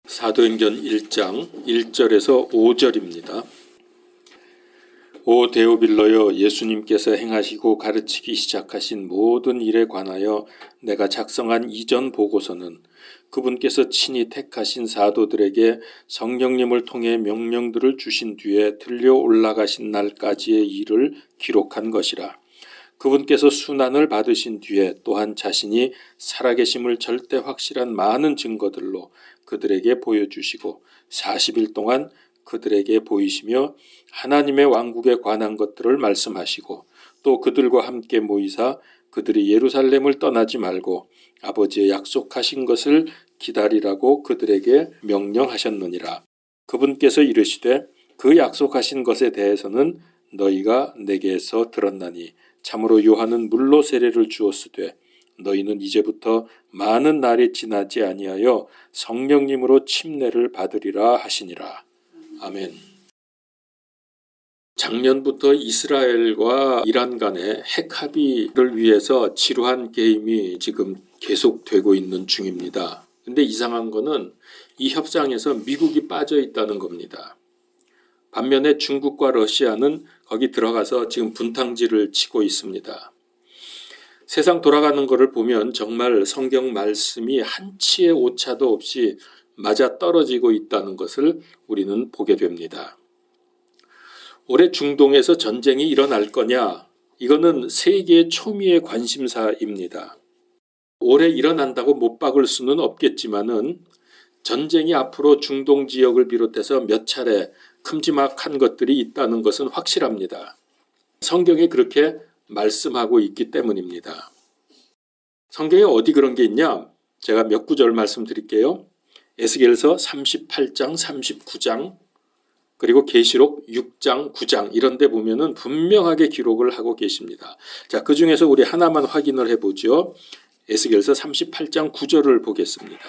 사도행전 1장 1절에서 5절입니다. 오 데오빌로여, 예수님께서 행하시고 가르치기 시작하신 모든 일에 관하여 내가 작성한 이전 보고서는 그분께서 친히 택하신 사도들에게 성령님을 통해 명령들을 주신 뒤에 들려 올라가신 날까지의 일을 기록한 것이라. 그분께서 순환을 받으신 뒤에 또한 자신이 살아계심을 절대 확실한 많은 증거들로 그들에게 보여주시고 40일 동안 그들에게 보이시며 하나님의 왕국에 관한 것들을 말씀하시고 또 그들과 함께 모이사 그들이 예루살렘을 떠나지 말고 아버지의 약속하신 것을 기다리라고 그들에게 명령하셨느니라. 그분께서 이르시되 그 약속하신 것에 대해서는 너희가 내게서 들었나니 참으로 요한은 물로 세례를 주었으되 너희는 이제부터 많은 날이 지나지 아니하여 성령님으로 침례를 받으리라 하시니라. 아멘. 작년부터 이스라엘과 이란 간의 핵 합의를 위해서 지루한 게임이 지금 계속되고 있는 중입니다. 근데 이상한 거는 이 협상에서 미국이 빠져 있다는 겁니다. 반면에 중국과 러시아는 거기 들어가서 지금 분탕질을 치고 있습니다. 세상 돌아가는 것을 보면 정말 성경 말씀이 한치의 오차도 없이 맞아 떨어지고 있다는 것을 우리는 보게 됩니다. 올해 중동에서 전쟁이 일어날 거냐? 이거는 세계의 초미의 관심사입니다. 올해 일어난다고 못 박을 수는 없겠지만은 전쟁이 앞으로 중동 지역을 비롯해서 몇 차례 큼지막한 것들이 있다는 것은 확실합니다. 성경에 그렇게 말씀하고 있기 때문입니다. 성경에 어디 그런 게 있냐? 제가 몇 구절 말씀드릴게요. 에스겔서 38장, 39장, 그리고 계시록 6장, 9장 이런 데 보면은 분명하게 기록을 하고 계십니다. 자, 그 중에서 우리 하나만 확인을 해보죠. 에스겔서 38장 9절을 보겠습니다.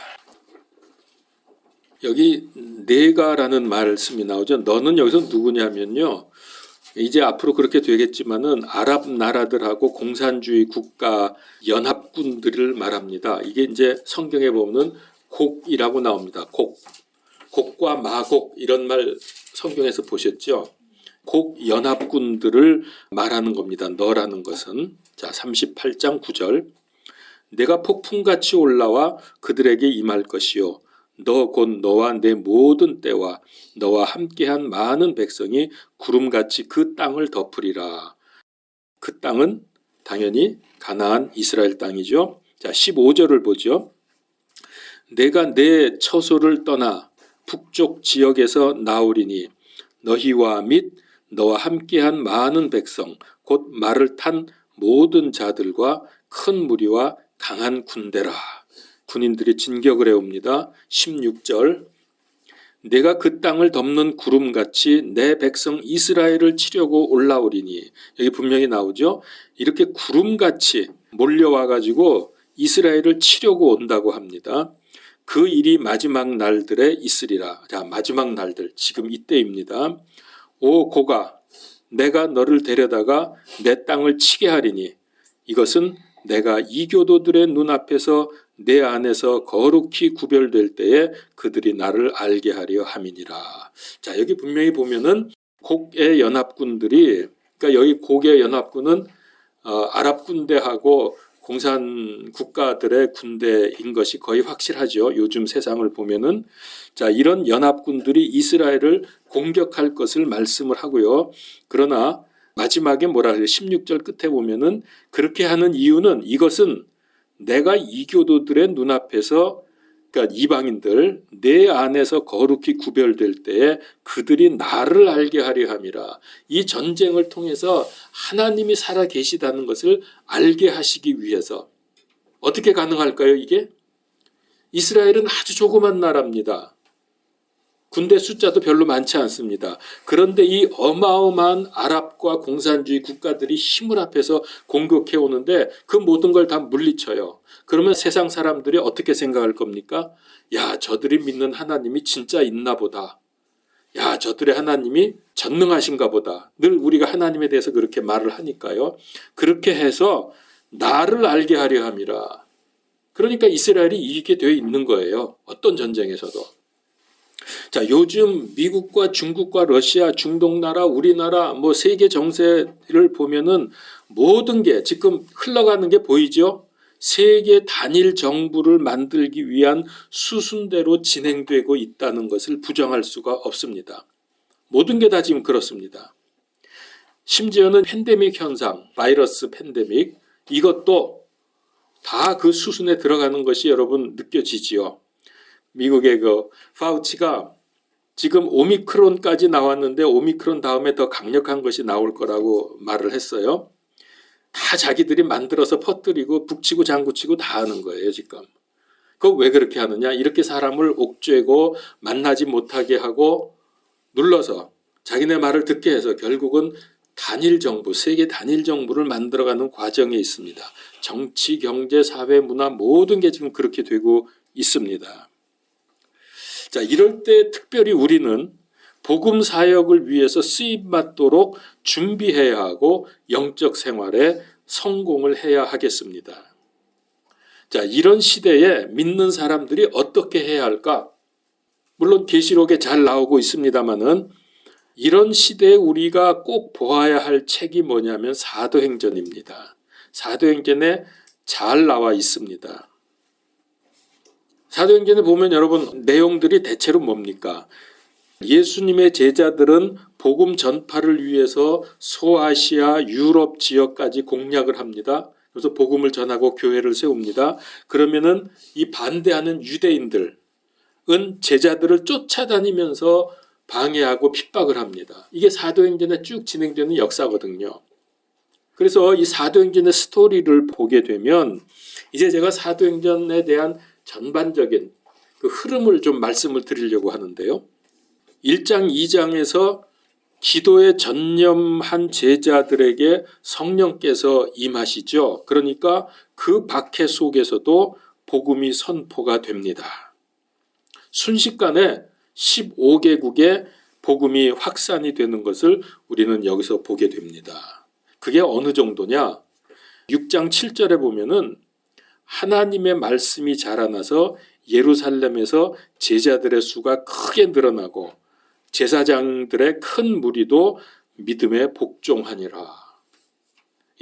여기 네가라는 말씀이 나오죠. 너는 여기서 누구냐면요. 이제 앞으로 그렇게 되겠지만은 아랍 나라들하고 공산주의 국가 연합군들을 말합니다. 이게 이제 성경에 보면 곡이라고 나옵니다. 곡과 마곡 이런 말 성경에서 보셨죠? 곡 연합군들을 말하는 겁니다. 너라는 것은. 자, 38장 9절. 내가 폭풍같이 올라와 그들에게 임할 것이요. 너 곧 너와 내 모든 때와 너와 함께한 많은 백성이 구름같이 그 땅을 덮으리라. 그 땅은 당연히 가나안 이스라엘 땅이죠. 자, 15절을 보죠. 내가 내 처소를 떠나 북쪽 지역에서 나오리니 너희와 및 너와 함께한 많은 백성 곧 말을 탄 모든 자들과 큰 무리와 강한 군대라. 군인들이 진격을 해옵니다. 16절. 내가 그 땅을 덮는 구름같이 내 백성 이스라엘을 치려고 올라오리니. 여기 분명히 나오죠. 이렇게 구름같이 몰려와가지고 이스라엘을 치려고 온다고 합니다. 그 일이 마지막 날들에 있으리라. 자, 마지막 날들 지금 이때입니다. 오 고가, 내가 너를 데려다가 내 땅을 치게 하리니 이것은 내가 이교도들의 눈앞에서 내 안에서 거룩히 구별될 때에 그들이 나를 알게 하려 함이니라. 자, 여기 분명히 보면은 곡의 연합군들이, 그러니까 여기 곡의 연합군은 아랍 군대하고 공산 국가들의 군대인 것이 거의 확실하죠. 요즘 세상을 보면은. 자, 이런 연합군들이 이스라엘을 공격할 것을 말씀을 하고요. 그러나 마지막에 뭐라 그래요? 16절 끝에 보면은 그렇게 하는 이유는 이것은 내가 이교도들의 눈앞에서, 그러니까 이방인들 내 안에서 거룩히 구별될 때에 그들이 나를 알게 하려 함이라. 이 전쟁을 통해서 하나님이 살아 계시다는 것을 알게 하시기 위해서. 어떻게 가능할까요, 이게? 이스라엘은 아주 조그만 나라입니다. 군대 숫자도 별로 많지 않습니다. 그런데 이 어마어마한 아랍과 공산주의 국가들이 힘을 합해서 공격해 오는데 그 모든 걸 다 물리쳐요. 그러면 세상 사람들이 어떻게 생각할 겁니까? 야, 저들이 믿는 하나님이 진짜 있나 보다. 야, 저들의 하나님이 전능하신가 보다. 늘 우리가 하나님에 대해서 그렇게 말을 하니까요. 그렇게 해서 나를 알게 하려 함이라. 그러니까 이스라엘이 이기게 되어 있는 거예요. 어떤 전쟁에서도. 자, 요즘 미국과 중국과 러시아, 중동 나라, 우리나라, 뭐 세계 정세를 보면은 모든 게 지금 흘러가는 게 보이죠? 세계 단일 정부를 만들기 위한 수순대로 진행되고 있다는 것을 부정할 수가 없습니다. 모든 게 다 지금 그렇습니다. 심지어는 팬데믹 현상, 바이러스 팬데믹, 이것도 다 그 수순에 들어가는 것이 여러분 느껴지지요. 미국의 그 파우치가 지금 오미크론까지 나왔는데 오미크론 다음에 더 강력한 것이 나올 거라고 말을 했어요. 다 자기들이 만들어서 퍼뜨리고 북치고 장구치고 다 하는 거예요 지금. 그거 왜 그렇게 하느냐? 이렇게 사람을 옥죄고 만나지 못하게 하고 눌러서 자기네 말을 듣게 해서 결국은 단일 정부, 세계 단일 정부를 만들어가는 과정에 있습니다. 정치, 경제, 사회, 문화 모든 게 지금 그렇게 되고 있습니다. 자, 이럴 때 특별히 우리는 복음 사역을 위해서 쓰임받도록 준비해야 하고 영적 생활에 성공을 해야 하겠습니다. 자, 이런 시대에 믿는 사람들이 어떻게 해야 할까? 물론 계시록에 잘 나오고 있습니다만은 이런 시대에 우리가 꼭 보아야 할 책이 뭐냐면 사도행전입니다. 사도행전에 잘 나와 있습니다. 사도행전에 보면 여러분 내용들이 대체로 뭡니까? 예수님의 제자들은 복음 전파를 위해서 소아시아, 유럽 지역까지 공략을 합니다. 그래서 복음을 전하고 교회를 세웁니다. 그러면은 이 반대하는 유대인들은 제자들을 쫓아다니면서 방해하고 핍박을 합니다. 이게 사도행전에 쭉 진행되는 역사거든요. 그래서 이 사도행전의 스토리를 보게 되면 이제 제가 사도행전에 대한 전반적인 그 흐름을 좀 말씀을 드리려고 하는데요. 1장, 2장에서 기도에 전념한 제자들에게 성령께서 임하시죠. 그러니까 그 박해 속에서도 복음이 선포가 됩니다. 순식간에 15개국에 복음이 확산이 되는 것을 우리는 여기서 보게 됩니다. 그게 어느 정도냐? 6장 7절에 보면은 하나님의 말씀이 자라나서 예루살렘에서 제자들의 수가 크게 늘어나고 제사장들의 큰 무리도 믿음에 복종하니라.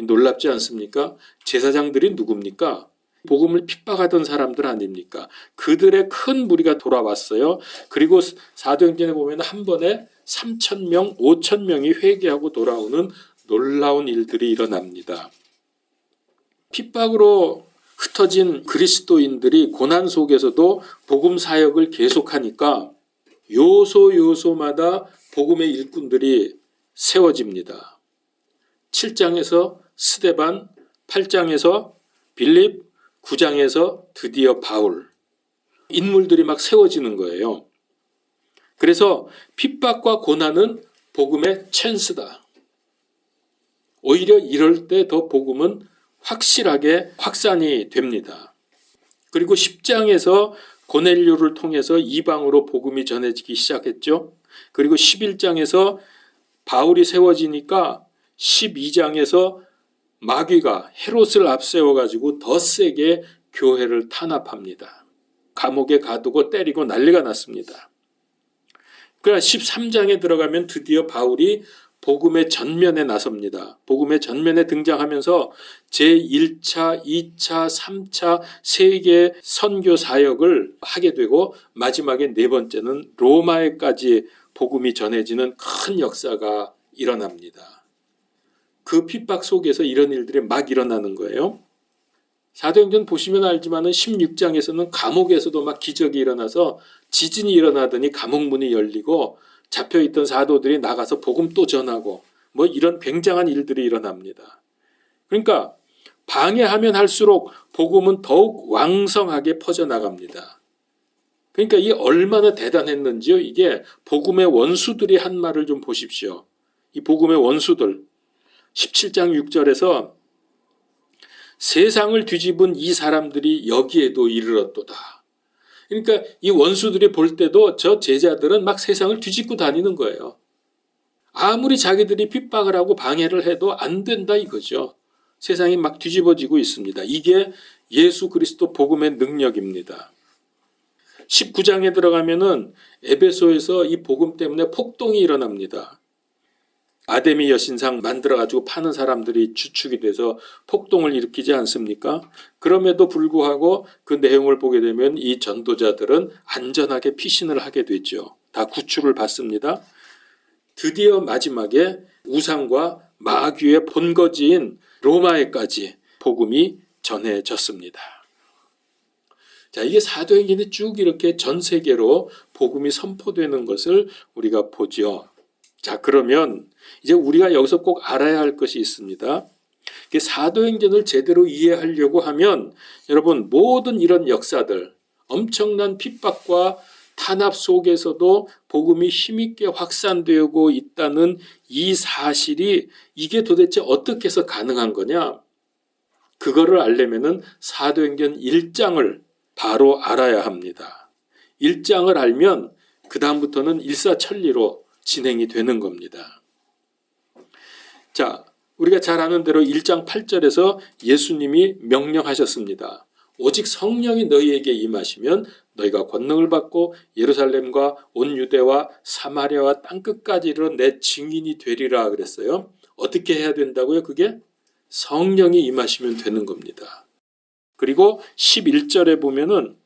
놀랍지 않습니까? 제사장들이 누굽니까? 복음을 핍박하던 사람들 아닙니까? 그들의 큰 무리가 돌아왔어요. 그리고 사도행전에 보면 한 번에 3,000명, 5,000명이 회개하고 돌아오는 놀라운 일들이 일어납니다. 핍박으로 흩어진 그리스도인들이 고난 속에서도 복음 사역을 계속하니까 요소마다 복음의 일꾼들이 세워집니다. 7장에서 스데반, 8장에서 빌립, 9장에서 드디어 바울. 인물들이 막 세워지는 거예요. 그래서 핍박과 고난은 복음의 찬스다. 오히려 이럴 때 더 복음은 확실하게 확산이 됩니다. 그리고 10장에서 고넬료를 통해서 이방으로 복음이 전해지기 시작했죠. 그리고 11장에서 바울이 세워지니까 12장에서 마귀가 헤롯을 앞세워가지고 더 세게 교회를 탄압합니다. 감옥에 가두고 때리고 난리가 났습니다. 그러나 13장에 들어가면 드디어 바울이 복음의 전면에 나섭니다. 복음의 전면에 등장하면서 제1차, 2차, 3차 세계 선교 사역을 하게 되고 마지막에 네 번째는 로마에까지 복음이 전해지는 큰 역사가 일어납니다. 그 핍박 속에서 이런 일들이 막 일어나는 거예요. 사도행전 보시면 알지만은 16장에서는 감옥에서도 막 기적이 일어나서 지진이 일어나더니 감옥 문이 열리고 잡혀있던 사도들이 나가서 복음 또 전하고 뭐 이런 굉장한 일들이 일어납니다. 그러니까 방해하면 할수록 복음은 더욱 왕성하게 퍼져나갑니다. 그러니까 이게 얼마나 대단했는지요. 이게 복음의 원수들이 한 말을 좀 보십시오. 이 복음의 원수들 17장 6절에서 세상을 뒤집은 이 사람들이 여기에도 이르렀도다. 그러니까 이 원수들이 볼 때도 저 제자들은 막 세상을 뒤집고 다니는 거예요. 아무리 자기들이 핍박을 하고 방해를 해도 안 된다 이거죠. 세상이 막 뒤집어지고 있습니다. 이게 예수 그리스도 복음의 능력입니다. 19장에 들어가면은 에베소에서 이 복음 때문에 폭동이 일어납니다. 아데미 여신상 만들어가지고 파는 사람들이 주축이 돼서 폭동을 일으키지 않습니까? 그럼에도 불구하고 그 내용을 보게 되면 이 전도자들은 안전하게 피신을 하게 되죠. 다 구출을 받습니다. 드디어 마지막에 우상과 마귀의 본거지인 로마에까지 복음이 전해졌습니다. 자, 이게 사도행전에 쭉 이렇게 전 세계로 복음이 선포되는 것을 우리가 보죠. 자, 그러면 이제 우리가 여기서 꼭 알아야 할 것이 있습니다. 사도행전을 제대로 이해하려고 하면 여러분 모든 이런 역사들, 엄청난 핍박과 탄압 속에서도 복음이 힘있게 확산되고 있다는 이 사실이 이게 도대체 어떻게 해서 가능한 거냐? 그거를 알려면은 사도행전 1장을 바로 알아야 합니다. 1장을 알면 그 다음부터는 일사천리로 진행이 되는 겁니다. 자, 우리가 잘 아는 대로 1장 8절에서 예수님이 명령하셨습니다. 오직 성령이 너희에게 임하시면 너희가 권능을 받고 예루살렘과 온 유대와 사마리아와 땅끝까지 이르러 내 증인이 되리라 그랬어요. 어떻게 해야 된다고요? 그게 성령이 임하시면 되는 겁니다. 그리고 11절에 보면은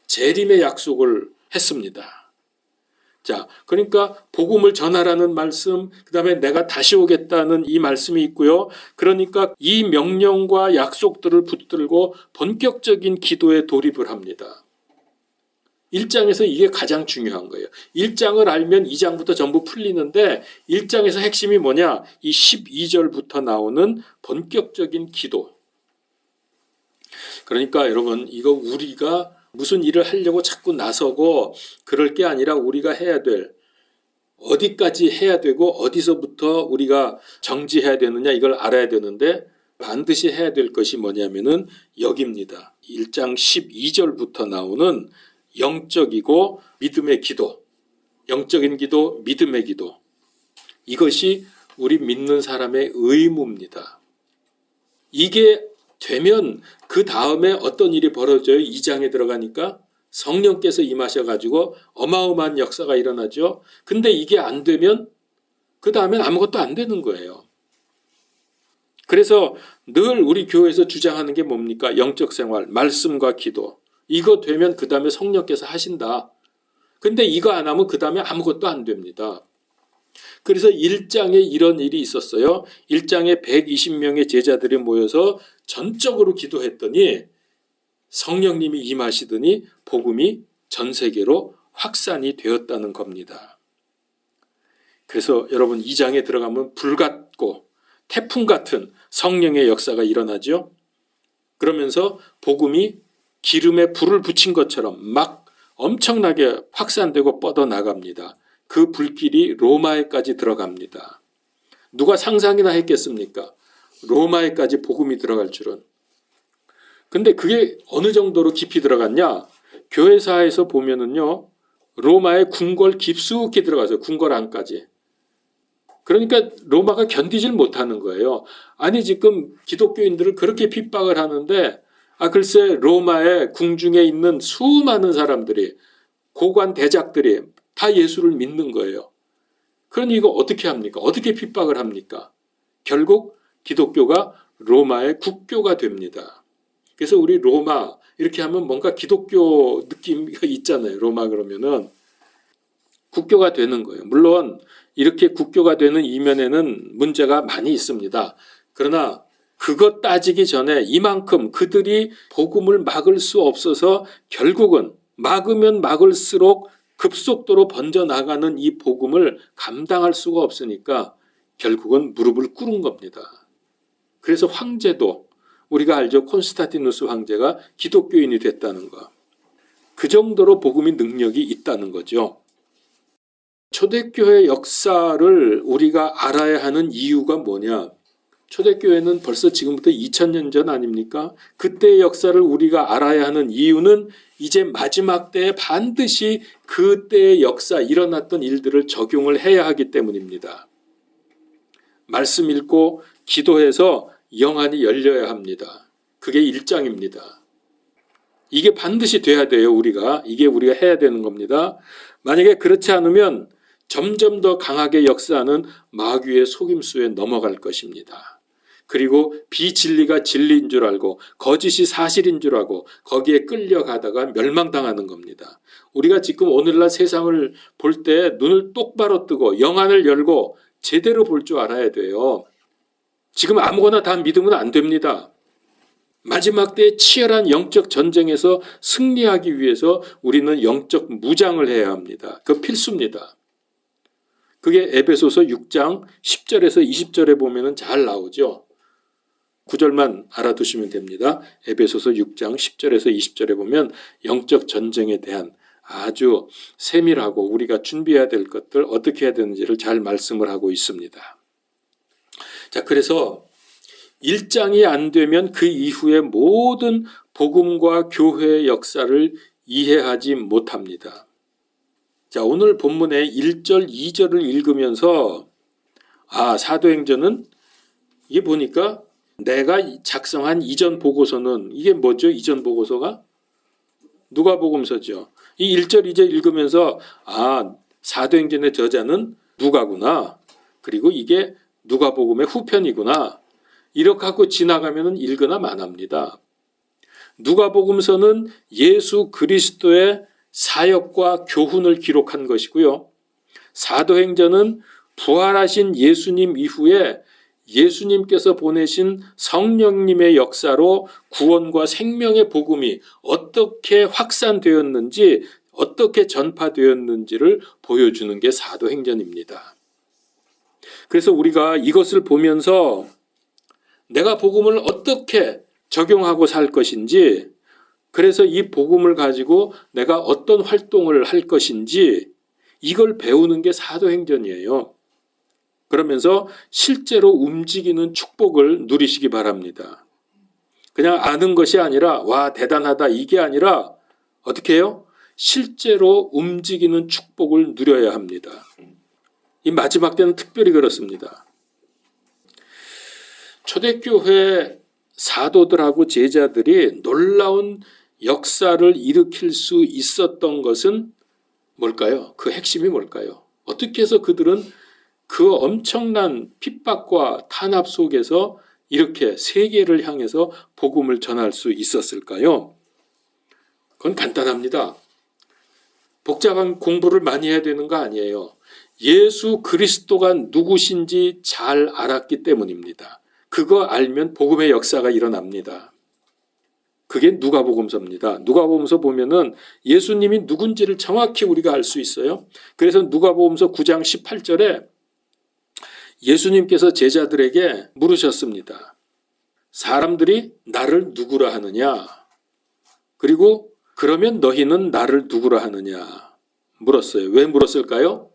재림의 약속을 했습니다. 자, 그러니까 복음을 전하라는 말씀, 그 다음에 내가 다시 오겠다는 이 말씀이 있고요. 그러니까 이 명령과 약속들을 붙들고 본격적인 기도에 돌입을 합니다. 1장에서 이게 가장 중요한 거예요. 1장을 알면 2장부터 전부 풀리는데 1장에서 핵심이 뭐냐? 이 12절부터 나오는 본격적인 기도. 그러니까 여러분 이거 우리가 무슨 일을 하려고 자꾸 나서고 그럴 게 아니라 우리가 해야 될 어디까지 해야 되고 어디서부터 우리가 정지해야 되느냐 이걸 알아야 되는데 반드시 해야 될 것이 뭐냐면은 여기입니다. 1장 12절부터 나오는 영적이고 믿음의 기도, 영적인 기도, 믿음의 기도. 이것이 우리 믿는 사람의 의무입니다. 이게 되면 그 다음에 어떤 일이 벌어져요? 2장에 들어가니까 성령께서 임하셔가지고 어마어마한 역사가 일어나죠. 근데 이게 안 되면 그 다음엔 아무것도 안 되는 거예요. 그래서 늘 우리 교회에서 주장하는 게 뭡니까? 영적 생활, 말씀과 기도. 이거 되면 그 다음에 성령께서 하신다. 근데 이거 안 하면 그 다음에 아무것도 안 됩니다. 그래서 1장에 이런 일이 있었어요. 1장에 120명의 제자들이 모여서 전적으로 기도했더니 성령님이 임하시더니 복음이 전 세계로 확산이 되었다는 겁니다. 그래서 여러분 2장에 들어가면 불 같고 태풍 같은 성령의 역사가 일어나죠. 그러면서 복음이 기름에 불을 붙인 것처럼 막 엄청나게 확산되고 뻗어나갑니다. 그 불길이 로마에까지 들어갑니다. 누가 상상이나 했겠습니까? 로마에까지 복음이 들어갈 줄은. 근데 그게 어느 정도로 깊이 들어갔냐? 교회사에서 보면은요, 로마의 궁궐 깊숙이 들어가서 궁궐 안까지. 그러니까 로마가 견디질 못하는 거예요. 아니 지금 기독교인들을 그렇게 핍박을 하는데 글쎄 로마의 궁중에 있는 수많은 사람들이 고관 대작들이 다 예수를 믿는 거예요. 그러니 이거 어떻게 합니까? 어떻게 핍박을 합니까? 결국 기독교가 로마의 국교가 됩니다. 그래서 우리 로마 이렇게 하면 뭔가 기독교 느낌이 있잖아요. 로마 그러면은 국교가 되는 거예요. 물론 이렇게 국교가 되는 이면에는 문제가 많이 있습니다. 그러나 그것 따지기 전에 이만큼 그들이 복음을 막을 수 없어서 결국은 막으면 막을수록 급속도로 번져나가는 이 복음을 감당할 수가 없으니까 결국은 무릎을 꿇은 겁니다. 그래서 황제도 우리가 알죠. 콘스탄티누스 황제가 기독교인이 됐다는 거. 그 정도로 복음의 능력이 있다는 거죠. 초대교회 역사를 우리가 알아야 하는 이유가 뭐냐? 초대교회는 벌써 지금부터 2000년 전 아닙니까? 그때의 역사를 우리가 알아야 하는 이유는 이제 마지막 때에 반드시 그때의 역사, 일어났던 일들을 적용을 해야 하기 때문입니다. 말씀 읽고 기도해서 영안이 열려야 합니다. 그게 1장입니다. 이게 반드시 돼야 돼요. 이게 우리가 해야 되는 겁니다. 만약에 그렇지 않으면 점점 더 강하게 역사하는 마귀의 속임수에 넘어갈 것입니다. 그리고 비진리가 진리인 줄 알고 거짓이 사실인 줄 알고 거기에 끌려가다가 멸망당하는 겁니다. 우리가 지금 오늘날 세상을 볼 때 눈을 똑바로 뜨고 영안을 열고 제대로 볼 줄 알아야 돼요. 지금 아무거나 다 믿으면 안 됩니다. 마지막 때의 치열한 영적 전쟁에서 승리하기 위해서 우리는 영적 무장을 해야 합니다. 그거 필수입니다. 그게 에베소서 6장 10절에서 20절에 보면 잘 나오죠. 9절만 알아두시면 됩니다. 에베소서 6장 10절에서 20절에 보면 영적 전쟁에 대한 아주 세밀하고 우리가 준비해야 될 것들 어떻게 해야 되는지를 잘 말씀을 하고 있습니다. 자, 그래서 1장이 안 되면 그 이후의 모든 복음과 교회의 역사를 이해하지 못합니다. 자, 오늘 본문의 1절, 2절을 읽으면서 사도행전은 이게 보니까 내가 작성한 이전 보고서는 이게 뭐죠? 이전 보고서가? 누가복음서죠. 이 1절, 2절 읽으면서 사도행전의 저자는 누가구나. 그리고 이게 누가복음의 후편이구나. 이렇게 하고 지나가면 읽으나 마납니다. 누가복음서는 예수 그리스도의 사역과 교훈을 기록한 것이고요. 사도행전은 부활하신 예수님 이후에 예수님께서 보내신 성령님의 역사로 구원과 생명의 복음이 어떻게 확산되었는지, 어떻게 전파되었는지를 보여주는 게 사도행전입니다. 그래서 우리가 이것을 보면서 내가 복음을 어떻게 적용하고 살 것인지, 그래서 이 복음을 가지고 내가 어떤 활동을 할 것인지 이걸 배우는 게 사도행전이에요. 그러면서 실제로 움직이는 축복을 누리시기 바랍니다. 그냥 아는 것이 아니라 와 대단하다 이게 아니라 어떻게 해요? 실제로 움직이는 축복을 누려야 합니다. 이 마지막 때는 특별히 그렇습니다. 초대교회 사도들하고 제자들이 놀라운 역사를 일으킬 수 있었던 것은 뭘까요? 그 핵심이 뭘까요? 어떻게 해서 그들은 그 엄청난 핍박과 탄압 속에서 이렇게 세계를 향해서 복음을 전할 수 있었을까요? 그건 간단합니다. 복잡한 공부를 많이 해야 되는 거 아니에요. 예수 그리스도가 누구신지 잘 알았기 때문입니다. 그거 알면 복음의 역사가 일어납니다. 그게 누가복음서입니다. 누가복음서 보면은 예수님이 누군지를 정확히 우리가 알 수 있어요. 그래서 누가복음서 9장 18절에 예수님께서 제자들에게 물으셨습니다. 사람들이 나를 누구라 하느냐? 그리고 그러면 너희는 나를 누구라 하느냐? 물었어요. 왜 물었을까요?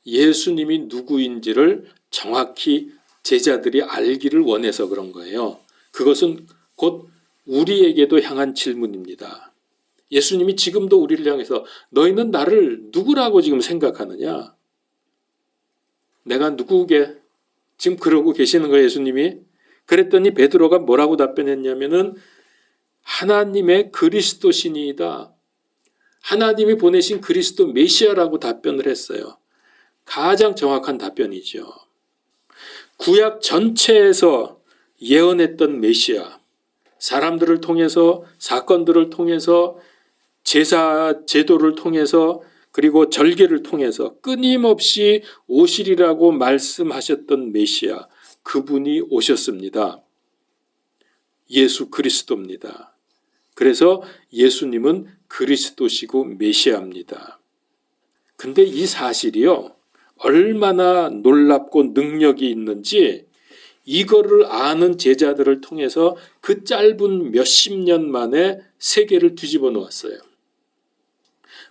예수님이 누구인지를 정확히 제자들이 알기를 원해서 그런 거예요. 그것은 곧 우리에게도 향한 질문입니다. 예수님이 지금도 우리를 향해서 너희는 나를 누구라고 지금 생각하느냐? 내가 누구게? 지금 그러고 계시는 거예요, 예수님이. 그랬더니 베드로가 뭐라고 답변했냐면은 하나님의 그리스도시니이다. 하나님이 보내신 그리스도 메시아라고 답변을 했어요. 가장 정확한 답변이죠. 구약 전체에서 예언했던 메시아, 사람들을 통해서, 사건들을 통해서, 제사 제도를 통해서, 그리고 절개를 통해서 끊임없이 오시리라고 말씀하셨던 메시아, 그분이 오셨습니다. 예수 그리스도입니다. 그래서 예수님은 그리스도시고 메시아입니다. 근데 이 사실이요, 얼마나 놀랍고 능력이 있는지 이거를 아는 제자들을 통해서 그 짧은 몇십 년 만에 세계를 뒤집어 놓았어요.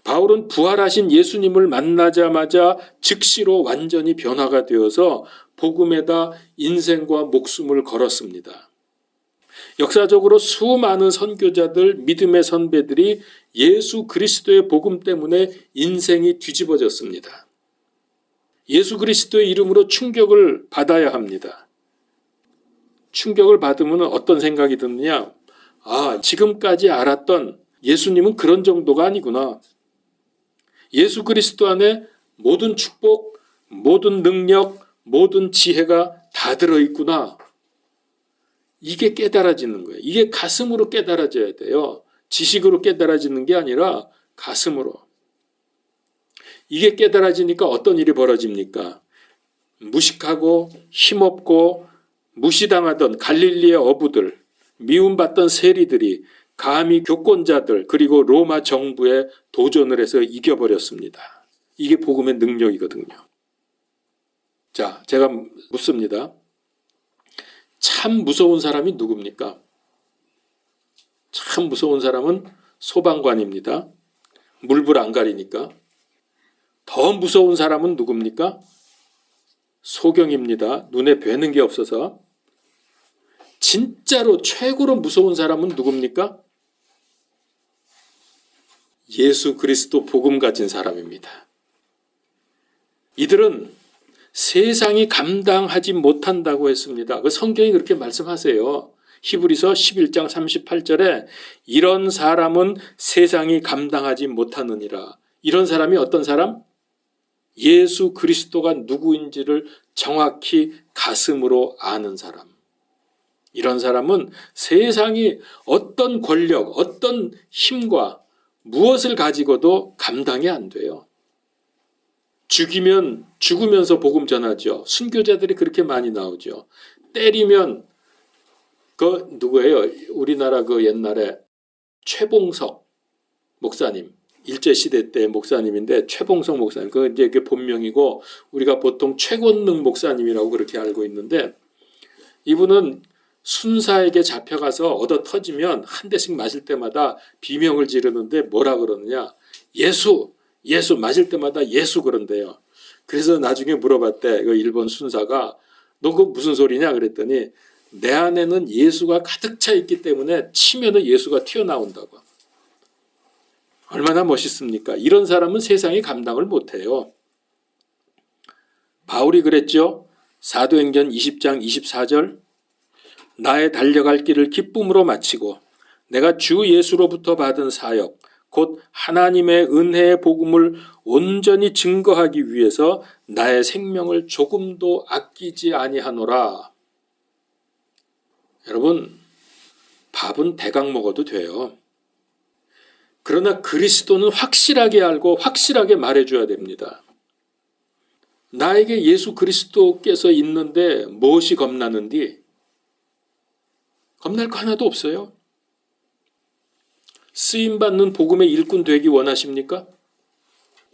바울은 부활하신 예수님을 만나자마자 즉시로 완전히 변화가 되어서 복음에다 인생과 목숨을 걸었습니다. 역사적으로 수많은 선교자들, 믿음의 선배들이 예수 그리스도의 복음 때문에 인생이 뒤집어졌습니다. 예수 그리스도의 이름으로 충격을 받아야 합니다. 충격을 받으면 어떤 생각이 드느냐? 아, 지금까지 알았던 예수님은 그런 정도가 아니구나. 예수 그리스도 안에 모든 축복, 모든 능력, 모든 지혜가 다 들어있구나. 이게 깨달아지는 거예요. 이게 가슴으로 깨달아져야 돼요. 지식으로 깨달아지는 게 아니라 가슴으로. 이게 깨달아지니까 어떤 일이 벌어집니까? 무식하고 힘없고 무시당하던 갈릴리의 어부들, 미움받던 세리들이 감히 교권자들 그리고 로마 정부에 도전을 해서 이겨버렸습니다. 이게 복음의 능력이거든요. 자, 제가 묻습니다. 참 무서운 사람이 누굽니까? 참 무서운 사람은 소방관입니다. 물불 안 가리니까. 더 무서운 사람은 누굽니까? 소경입니다. 눈에 뵈는 게 없어서. 진짜로 최고로 무서운 사람은 누굽니까? 예수 그리스도 복음 가진 사람입니다. 이들은 세상이 감당하지 못한다고 했습니다. 그 성경이 그렇게 말씀하세요. 히브리서 11장 38절에 이런 사람은 세상이 감당하지 못하느니라. 이런 사람이 어떤 사람? 예수 그리스도가 누구인지를 정확히 가슴으로 아는 사람. 이런 사람은 세상이 어떤 권력, 어떤 힘과 무엇을 가지고도 감당이 안 돼요. 죽이면 죽으면서 복음 전하죠. 순교자들이 그렇게 많이 나오죠. 때리면 그 누구예요? 우리나라 그 옛날에 최봉석 목사님, 일제시대 때 목사님인데 최봉석 목사님, 그 이제 그 본명이고 우리가 보통 최권능 목사님이라고 그렇게 알고 있는데 이분은 순사에게 잡혀가서 얻어 터지면 한 대씩 맞을 때마다 비명을 지르는데 뭐라 그러느냐? 예수 맞을 때마다 예수 그런대요. 그래서 나중에 물어봤대. 그 일본 순사가 너 그거 무슨 소리냐 그랬더니 내 안에는 예수가 가득 차 있기 때문에 치면은 예수가 튀어나온다고. 얼마나 멋있습니까? 이런 사람은 세상이 감당을 못해요. 바울이 그랬죠. 사도행전 20장 24절 나의 달려갈 길을 기쁨으로 마치고 내가 주 예수로부터 받은 사역 곧 하나님의 은혜의 복음을 온전히 증거하기 위해서 나의 생명을 조금도 아끼지 아니하노라. 여러분, 밥은 대강 먹어도 돼요. 그러나 그리스도는 확실하게 알고 확실하게 말해줘야 됩니다. 나에게 예수 그리스도께서 있는데 무엇이 겁나는디? 겁날 거 하나도 없어요. 쓰임받는 복음의 일꾼 되기 원하십니까?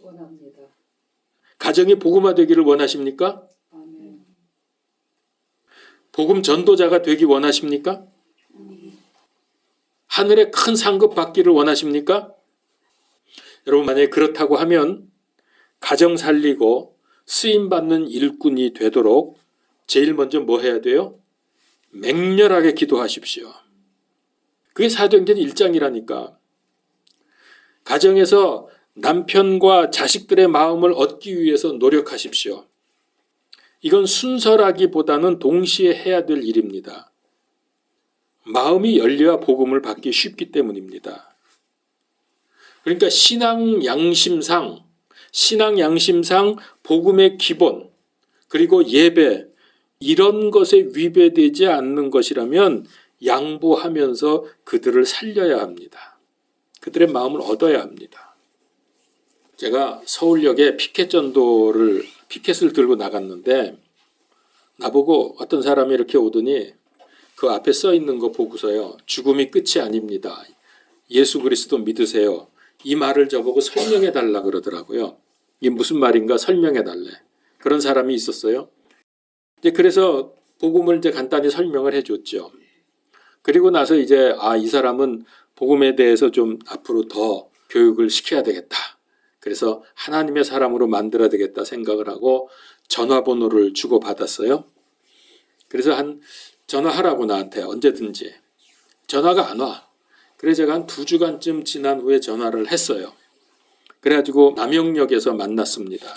원합니다. 가정이 복음화되기를 원하십니까? 아멘. 복음 전도자가 되기 원하십니까? 하늘에 큰 상급 받기를 원하십니까? 여러분 만약에 그렇다고 하면 가정 살리고 쓰임받는 일꾼이 되도록 제일 먼저 뭐 해야 돼요? 맹렬하게 기도하십시오. 그게 사도행전 1장이라니까. 가정에서 남편과 자식들의 마음을 얻기 위해서 노력하십시오. 이건 순서라기보다는 동시에 해야 될 일입니다. 마음이 열려야 복음을 받기 쉽기 때문입니다. 그러니까 신앙 양심상 복음의 기본 그리고 예배 이런 것에 위배되지 않는 것이라면 양보하면서 그들을 살려야 합니다. 그들의 마음을 얻어야 합니다. 제가 서울역에 피켓을 들고 나갔는데 나보고 어떤 사람이 이렇게 오더니 그 앞에 써 있는 거 보고서요. 죽음이 끝이 아닙니다. 예수 그리스도 믿으세요. 이 말을 저보고 설명해 달라 그러더라고요. 이게 무슨 말인가 설명해 달래. 그런 사람이 있었어요. 그래서 복음을 이제 간단히 설명을 해줬죠. 그리고 나서 이제 이 사람은 복음에 대해서 좀 앞으로 더 교육을 시켜야 되겠다. 그래서 하나님의 사람으로 만들어야 되겠다 생각을 하고 전화번호를 주고 받았어요. 그래서 전화하라고 나한테 언제든지. 전화가 안 와. 그래서 제가 한 2주간쯤 지난 후에 전화를 했어요. 그래가지고 남영역에서 만났습니다.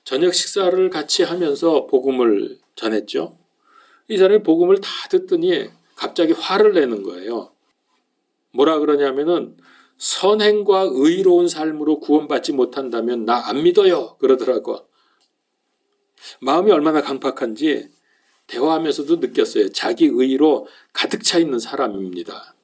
저녁 식사를 같이 하면서 복음을 전했죠. 이 사람이 복음을 다 듣더니 갑자기 화를 내는 거예요. 뭐라 그러냐면은 선행과 의로운 삶으로 구원받지 못한다면 나 안 믿어요 그러더라고. 마음이 얼마나 강팍한지 대화하면서도 느꼈어요. 자기 의로 가득 차 있는 사람입니다.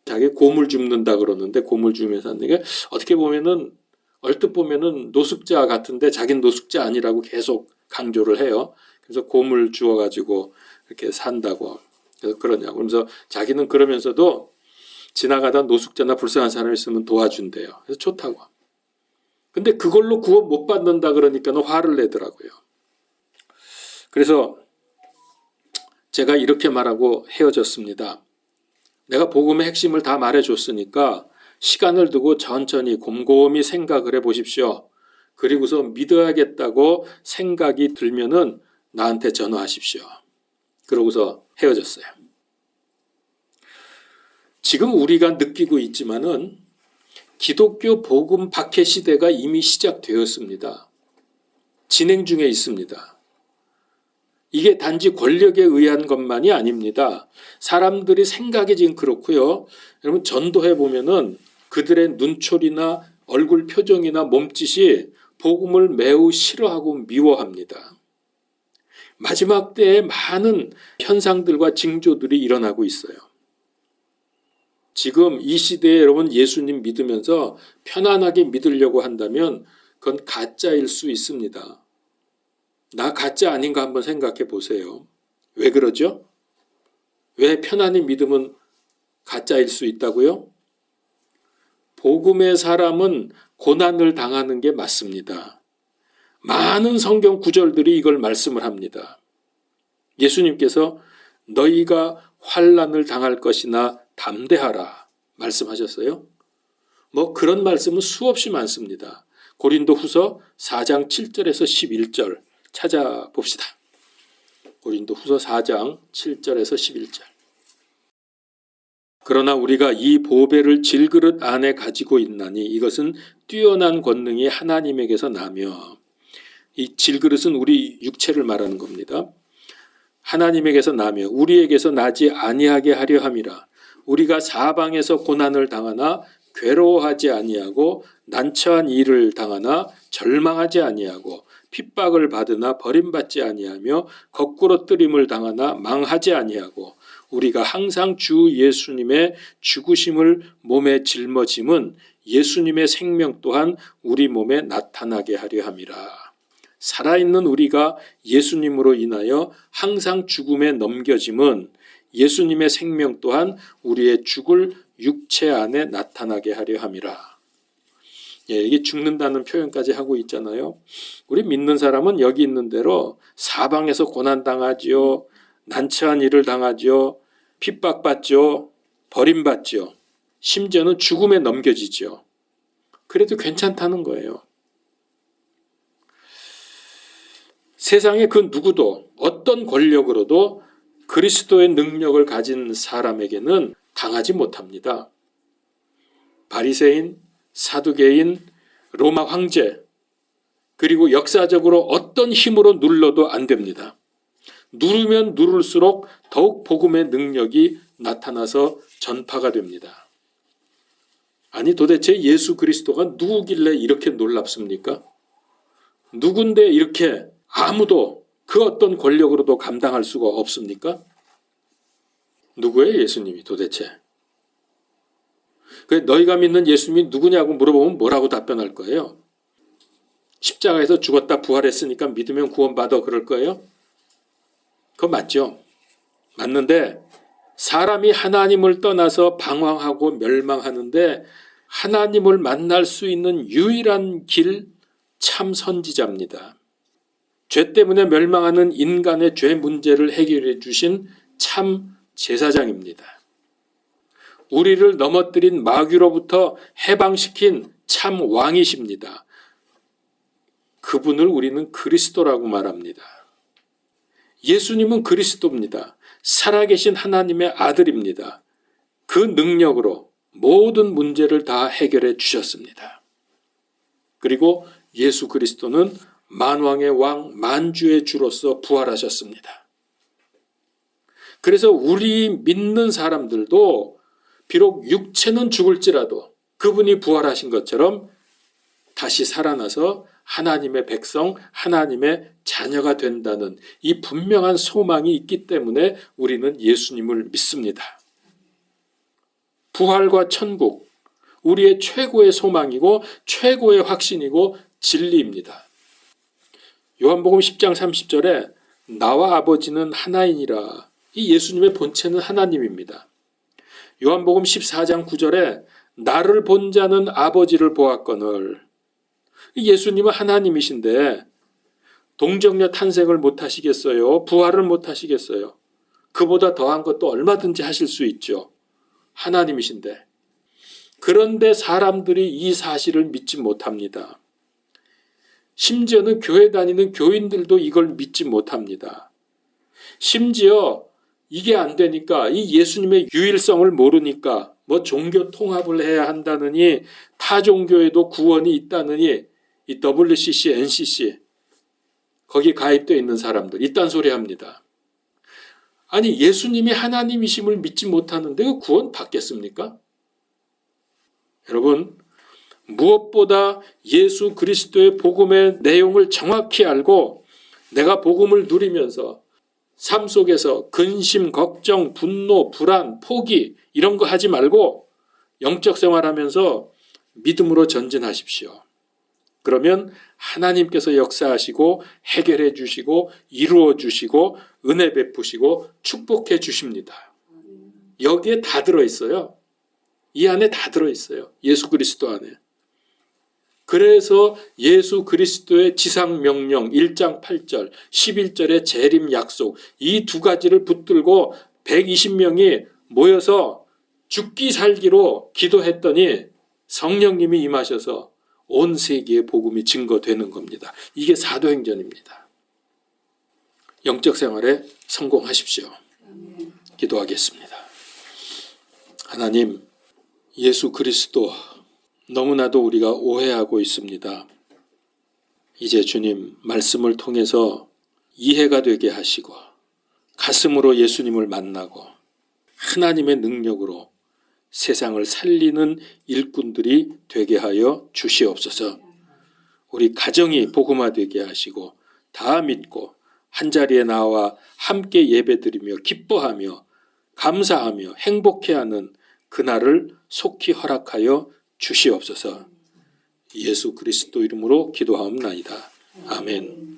자기 고물 줍는다 그러는데 고물 주면서 하는 게 어떻게 보면은 얼뜻 보면은 노숙자 같은데 자기는 노숙자 아니라고 계속 강조를 해요. 그래서 고물 주어가지고 이렇게 산다고. 그래서 그러냐고. 그러면서 자기는 그러면서도 지나가다 노숙자나 불쌍한 사람이 있으면 도와준대요. 그래서 좋다고. 근데 그걸로 구원 못 받는다 그러니까는 화를 내더라고요. 그래서 제가 이렇게 말하고 헤어졌습니다. 내가 복음의 핵심을 다 말해줬으니까 시간을 두고 천천히 곰곰이 생각을 해보십시오. 그리고서 믿어야겠다고 생각이 들면은 나한테 전화하십시오. 그러고서 헤어졌어요. 지금 우리가 느끼고 있지만은 기독교 복음 박해 시대가 이미 시작되었습니다. 진행 중에 있습니다. 이게 단지 권력에 의한 것만이 아닙니다. 사람들이 생각이 지금 그렇고요. 여러분 전도해 보면은 그들의 눈초리나 얼굴 표정이나 몸짓이 복음을 매우 싫어하고 미워합니다. 마지막 때에 많은 현상들과 징조들이 일어나고 있어요. 지금 이 시대에 여러분 예수님 믿으면서 편안하게 믿으려고 한다면 그건 가짜일 수 있습니다. 나 가짜 아닌가 한번 생각해 보세요. 왜 그러죠? 왜 편안히 믿으면 가짜일 수 있다고요? 복음의 사람은 고난을 당하는 게 맞습니다. 많은 성경 구절들이 이걸 말씀을 합니다. 예수님께서 너희가 환난을 당할 것이나 담대하라 말씀하셨어요. 뭐 그런 말씀은 수없이 많습니다. 고린도후서 4장 7절에서 11절 찾아봅시다. 고린도후서 4장 7절에서 11절. 그러나 우리가 이 보배를 질그릇 안에 가지고 있나니 이것은 뛰어난 권능이 하나님에게서 나며, 이 질그릇은 우리 육체를 말하는 겁니다. 하나님에게서 나며 우리에게서 나지 아니하게 하려 함이라. 우리가 사방에서 고난을 당하나 괴로워하지 아니하고 난처한 일을 당하나 절망하지 아니하고 핍박을 받으나 버림받지 아니하며 거꾸로 뜨림을 당하나 망하지 아니하고 우리가 항상 주 예수님의 죽으심을 몸에 짊어짐은 예수님의 생명 또한 우리 몸에 나타나게 하려 함이라. 살아있는 우리가 예수님으로 인하여 항상 죽음에 넘겨짐은 예수님의 생명 또한 우리의 죽을 육체 안에 나타나게 하려 함이라. 이게 죽는다는 표현까지 하고 있잖아요. 우리 믿는 사람은 여기 있는 대로 사방에서 고난당하지요. 난처한 일을 당하지요. 핍박받죠. 버림받죠. 심지어는 죽음에 넘겨지죠. 그래도 괜찮다는 거예요. 세상에 그 누구도 어떤 권력으로도 그리스도의 능력을 가진 사람에게는 당하지 못합니다. 바리새인, 사두개인, 로마 황제, 그리고 역사적으로 어떤 힘으로 눌러도 안 됩니다. 누르면 누를수록 더욱 복음의 능력이 나타나서 전파가 됩니다. 아니 도대체 예수 그리스도가 누구길래 이렇게 놀랍습니까? 누군데 이렇게 아무도 그 어떤 권력으로도 감당할 수가 없습니까? 누구예요 예수님이 도대체? 너희가 믿는 예수님이 누구냐고 물어보면 뭐라고 답변할 거예요? 십자가에서 죽었다 부활했으니까 믿으면 구원받아 그럴 거예요? 그거 맞죠? 맞는데 사람이 하나님을 떠나서 방황하고 멸망하는데 하나님을 만날 수 있는 유일한 길 참 선지자입니다. 죄 때문에 멸망하는 인간의 죄 문제를 해결해 주신 참 제사장입니다. 우리를 넘어뜨린 마귀로부터 해방시킨 참 왕이십니다. 그분을 우리는 그리스도라고 말합니다. 예수님은 그리스도입니다. 살아계신 하나님의 아들입니다. 그 능력으로 모든 문제를 다 해결해 주셨습니다. 그리고 예수 그리스도는 만왕의 왕, 만주의 주로서 부활하셨습니다. 그래서 우리 믿는 사람들도 비록 육체는 죽을지라도 그분이 부활하신 것처럼 다시 살아나서 하나님의 백성, 하나님의 자녀가 된다는 이 분명한 소망이 있기 때문에 우리는 예수님을 믿습니다. 부활과 천국, 우리의 최고의 소망이고 최고의 확신이고 진리입니다. 요한복음 10장 30절에 나와 아버지는 하나이니라. 이 예수님의 본체는 하나님입니다. 요한복음 14장 9절에 나를 본 자는 아버지를 보았거늘. 예수님은 하나님이신데 동정녀 탄생을 못 하시겠어요? 부활을 못 하시겠어요? 그보다 더한 것도 얼마든지 하실 수 있죠. 하나님이신데. 그런데 사람들이 이 사실을 믿지 못합니다. 심지어는 교회 다니는 교인들도 이걸 믿지 못합니다. 심지어 이게 안 되니까, 이 예수님의 유일성을 모르니까 뭐 종교 통합을 해야 한다느니 타 종교에도 구원이 있다느니 이 WCC, NCC 거기 가입되어 있는 사람들 이딴 소리 합니다. 아니 예수님이 하나님이심을 믿지 못하는데 그 구원 받겠습니까? 여러분, 무엇보다 예수 그리스도의 복음의 내용을 정확히 알고 내가 복음을 누리면서 삶 속에서 근심, 걱정, 분노, 불안, 포기 이런 거 하지 말고 영적 생활하면서 믿음으로 전진하십시오. 그러면 하나님께서 역사하시고 해결해 주시고 이루어 주시고 은혜 베푸시고 축복해 주십니다. 여기에 다 들어있어요. 이 안에 다 들어있어요. 예수 그리스도 안에. 그래서 예수 그리스도의 지상명령 1장 8절, 11절의 재림 약속 이 두 가지를 붙들고 120명이 모여서 죽기 살기로 기도했더니 성령님이 임하셔서 온 세계의 복음이 증거되는 겁니다. 이게 사도행전입니다. 영적 생활에 성공하십시오. 기도하겠습니다. 하나님, 예수 그리스도 너무나도 우리가 오해하고 있습니다. 이제 주님 말씀을 통해서 이해가 되게 하시고 가슴으로 예수님을 만나고 하나님의 능력으로 세상을 살리는 일꾼들이 되게 하여 주시옵소서. 우리 가정이 복음화되게 하시고 다 믿고 한자리에 나와 함께 예배드리며 기뻐하며 감사하며 행복해하는 그날을 속히 허락하여 주시옵소서. 예수 그리스도 이름으로 기도하옵나이다. 아멘.